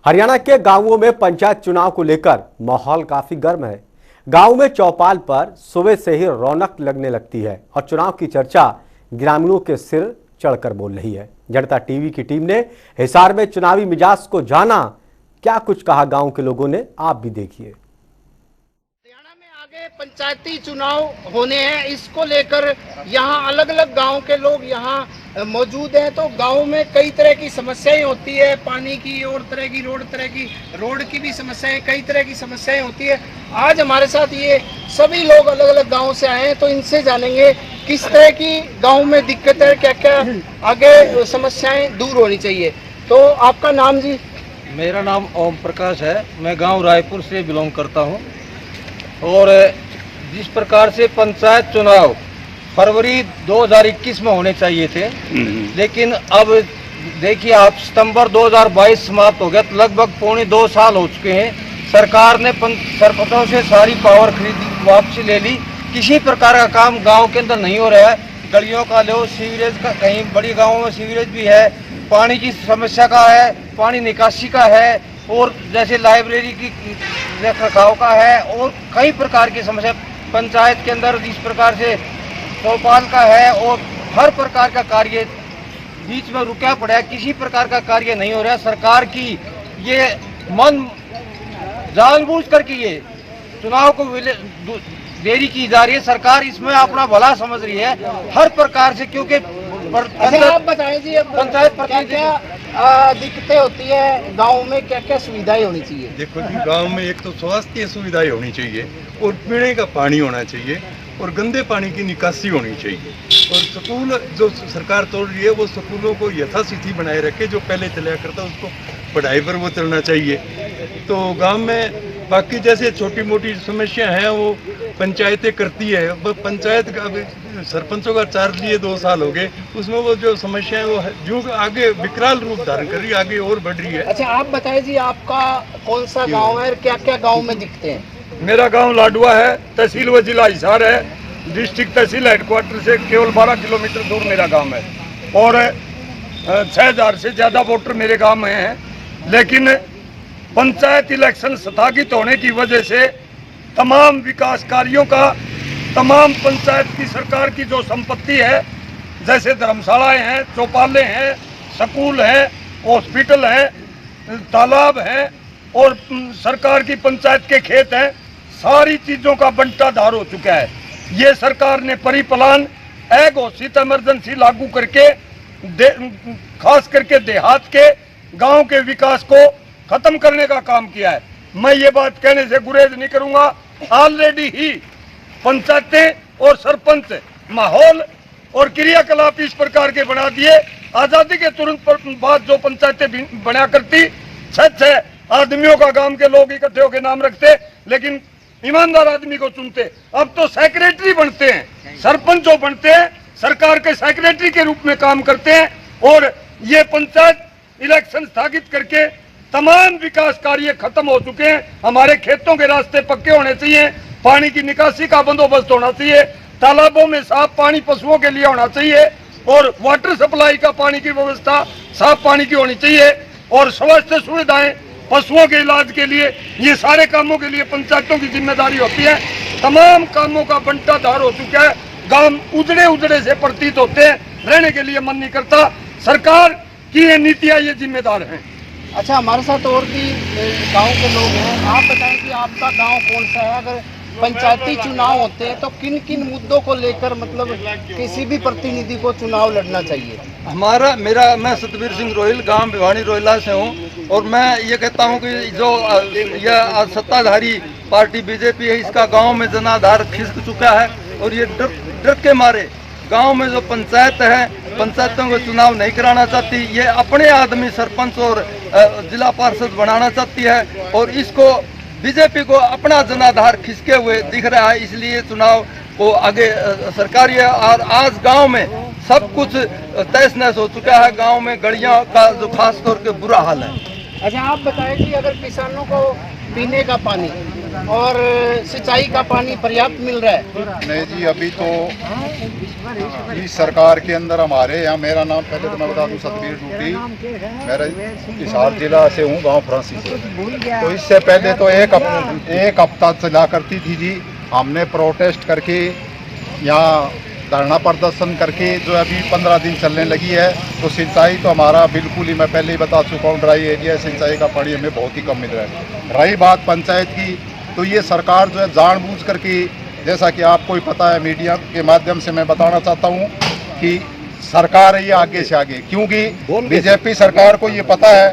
हरियाणा के गांवों में पंचायत चुनाव को लेकर माहौल काफी गर्म है। गांव में चौपाल पर सुबह से ही रौनक लगने लगती है और चुनाव की चर्चा ग्रामीणों के सिर चढ़कर बोल रही है। जनता टीवी की टीम ने हिसार में चुनावी मिजाज को जाना, क्या कुछ कहा गांव के लोगों ने, आप भी देखिए। आगे पंचायती चुनाव होने हैं, इसको लेकर यहाँ अलग अलग गांव के लोग यहाँ मौजूद हैं। तो गांव में कई तरह की समस्याएं होती है, पानी की और तरह की रोड की भी समस्याएं, कई तरह की समस्याएं होती है। आज हमारे साथ ये सभी लोग अलग अलग गांव से आए हैं, तो इनसे जानेंगे किस तरह की गांव में दिक्कत है, क्या क्या आगे समस्याएं दूर होनी चाहिए। तो आपका नाम जी? मेरा नाम ओम प्रकाश है। मैं गांव रायपुर से बिलोंग करता हूं। और जिस प्रकार से पंचायत चुनाव फरवरी 2021 में होने चाहिए थे, लेकिन अब देखिए आप, सितंबर 2022 समाप्त हो गया, तो लगभग पौने 2 साल हो चुके हैं। सरकार ने सरपंचों से सारी पावर खरीदी, वापसी ले ली। किसी प्रकार का काम गांव के अंदर नहीं हो रहा है। गलियों का लो, सीवरेज का, कहीं बड़ी गाँवों में सीवरेज भी है, पानी की समस्या का है, पानी निकासी का है, और जैसे लाइब्रेरी की रख रखाव का है, और कई प्रकार की समस्या पंचायत के अंदर जिस प्रकार से चौपाल का है, और हर प्रकार का कार्य बीच में रुका पड़ा है। किसी प्रकार का कार्य नहीं हो रहा। सरकार की ये मन जानबूझ करके ये चुनाव को देरी की जा रही है। सरकार इसमें अपना भला समझ रही है हर प्रकार से, क्योंकि आप बताएं जी, पंचायत क्या दिक्कतें होती है गांव में, क्या क्या सुविधाएं होनी चाहिए? देखो जी, गांव में एक तो स्वास्थ्य सुविधाएं होनी चाहिए, और पीने का पानी होना चाहिए, और गंदे पानी की निकासी होनी चाहिए। और स्कूल जो सरकार तोड़ रही है, वो स्कूलों को यथास्थिति बनाए रखे, जो पहले चला करता उसको पढ़ाई पर वो चलना चाहिए। तो गांव में बाकी जैसे छोटी मोटी समस्या है वो पंचायतें करती है। पंचायत का सरपंचों का चार्ज लिए 2 साल हो गए, उसमें वो जो समस्या है वो जो आगे विकराल रूप धारण कर रही है, आगे और बढ़ रही है। अच्छा, आप बताइए जी, आपका कौन सा गांव है, क्या क्या गांव में दिखते हैं? मेरा गांव लाडुआ है, तहसील व जिला हिसार है। डिस्ट्रिक्ट तहसील हेडक्वार्टर से केवल 12 किलोमीटर दूर मेरा गांव है, और 6000 से ज़्यादा वोटर मेरे गांव में हैं। लेकिन पंचायत इलेक्शन स्थगित होने की वजह से तमाम विकास कार्यों का, तमाम पंचायत की सरकार की जो संपत्ति है, जैसे धर्मशालाएं हैं, चौपालें हैं, स्कूल हैं, हॉस्पिटल हैं, तालाब हैं, और सरकार की पंचायत के खेत हैं, सारी चीज़ों का बंटाधार हो चुका है। ये सरकार ने परिप्लान घोषित इमरजेंसी लागू करके खास करके देहात के गांव के विकास को खत्म करने का काम किया है। मैं ये बात कहने से गुरेज नहीं करूंगा। ऑलरेडी ही पंचायतें और सरपंच माहौल और क्रियाकलाप इस प्रकार के बना दिए। आजादी के तुरंत बाद जो पंचायतें बना करती, 6 आदमियों का गांव के लोग इकट्ठे होकर नाम रखते, लेकिन ईमानदार आदमी को चुनते। अब तो सेक्रेटरी बनते हैं, सरपंच जो बनते हैं सरकार के सेक्रेटरी के रूप में काम करते हैं। और ये पंचायत इलेक्शन स्थगित करके तमाम विकास कार्य खत्म हो चुके हैं। हमारे खेतों के रास्ते पक्के होने चाहिए, पानी की निकासी का बंदोबस्त होना चाहिए, तालाबों में साफ पानी पशुओं के लिए होना चाहिए, और वाटर सप्लाई का पानी की व्यवस्था साफ पानी की होनी चाहिए, और स्वास्थ्य सुविधाएं पशुओं के इलाज के लिए, ये सारे कामों के लिए पंचायतों की जिम्मेदारी होती है। तमाम कामों का बंटाधार हो चुका है। गांव उजड़े से प्रतीत होते हैं, रहने के लिए मन नहीं करता। सरकार की ये नीतियां ये जिम्मेदार हैं। अच्छा, हमारे साथ और भी गांव के लोग हैं। आप बताएं कि आपका गांव कौन सा है? अगर पंचायती चुनाव होते हैं तो किन किन मुद्दों को लेकर, मतलब किसी भी प्रतिनिधि को चुनाव लड़ना चाहिए? मैं सतबीर सिंह रोहिल, गांव भिवानी रोहिला से हूं, और मैं ये कहता हूं कि जो यह सत्ताधारी पार्टी बीजेपी है, इसका गांव में जनाधार खिसक चुका है, और ये डर के मारे गांव में जो पंचायत है, पंचायतों को चुनाव नहीं कराना चाहती। ये अपने आदमी सरपंच और जिला पार्षद बनाना चाहती है, और इसको बीजेपी को अपना जनाधार खिसके हुए दिख रहा है। इसलिए चुनाव को आगे सरकारी है। और आज गांव में सब कुछ तहस नहस हो चुका है। गांव में गलियों का जो खास तौर पे बुरा हाल है। अच्छा, आप बताएं कि अगर किसानों को पीने का पानी और सिंचाई का पानी पर्याप्त मिल रहा है? नहीं जी, अभी तो इस सरकार के अंदर हमारे यहाँ, मेरा नाम पहले तो मैं बता दूं सतबीर डूटी, मेरा हिसार जिला से हूँ, गांव फ्रांसी से। तो इससे पहले तो एक हफ्ता चला करती थी जी। हमने प्रोटेस्ट करके यहाँ धरना प्रदर्शन करके जो अभी 15 दिन चलने लगी है। तो सिंचाई तो हमारा बिल्कुल ही, मैं पहले ही बता चुका हूँ, ड्राई एरिया, सिंचाई का पानी हमें बहुत ही कम मिल रहा है। रही बात पंचायत की, तो ये सरकार जो है जानबूझ करके, जैसा कि आपको ही पता है, मीडिया के माध्यम से मैं बताना चाहता हूँ कि सरकार है ये आगे से आगे, क्योंकि बीजेपी सरकार को ये पता है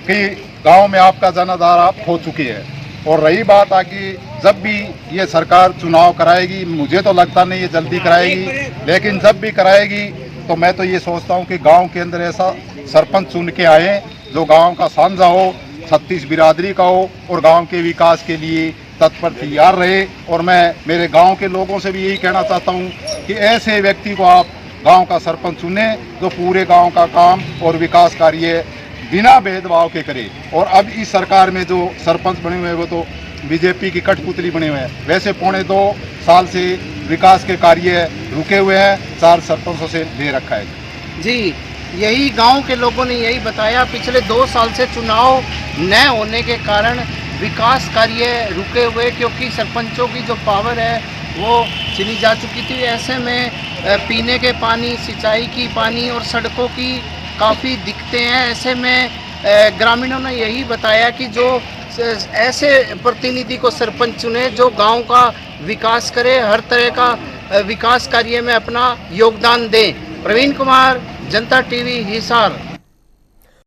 कि गांव में आपका जनाधार आप खो चुकी है। और रही बात आगे, जब भी ये सरकार चुनाव कराएगी, मुझे तो लगता नहीं ये जल्दी कराएगी, लेकिन जब भी कराएगी तो मैं तो ये सोचता हूँ कि गांव के अंदर ऐसा सरपंच चुन के आए जो गांव का साझा हो, 36 बिरादरी का हो और गांव के विकास के लिए तत्पर तैयार रहे। और मैं मेरे गांव के लोगों से भी यही कहना चाहता हूं कि ऐसे व्यक्ति को आप गांव का सरपंच चुने जो पूरे गांव का काम और विकास कार्य बिना भेदभाव के करे। और अब इस सरकार में जो सरपंच बने हुए हैं वो तो बीजेपी की कठपुतली बने हुए हैं। वैसे 2.25 साल से विकास के कार्य रुके हुए हैं, 4 सरपंचों से ले रखा है जी। यही गांव के लोगों ने यही बताया, पिछले 2 साल से चुनाव न होने के कारण विकास कार्य रुके हुए, क्योंकि सरपंचों की जो पावर है वो चली जा चुकी थी। ऐसे में पीने के पानी, सिंचाई की पानी और सड़कों की काफ़ी दिक्कतें हैं। ऐसे में ग्रामीणों ने यही बताया कि जो ऐसे प्रतिनिधि को सरपंच चुने जो गांव का विकास करे, हर तरह का विकास कार्य में अपना योगदान दें। प्रवीण कुमार, जनता टीवी, हिसार।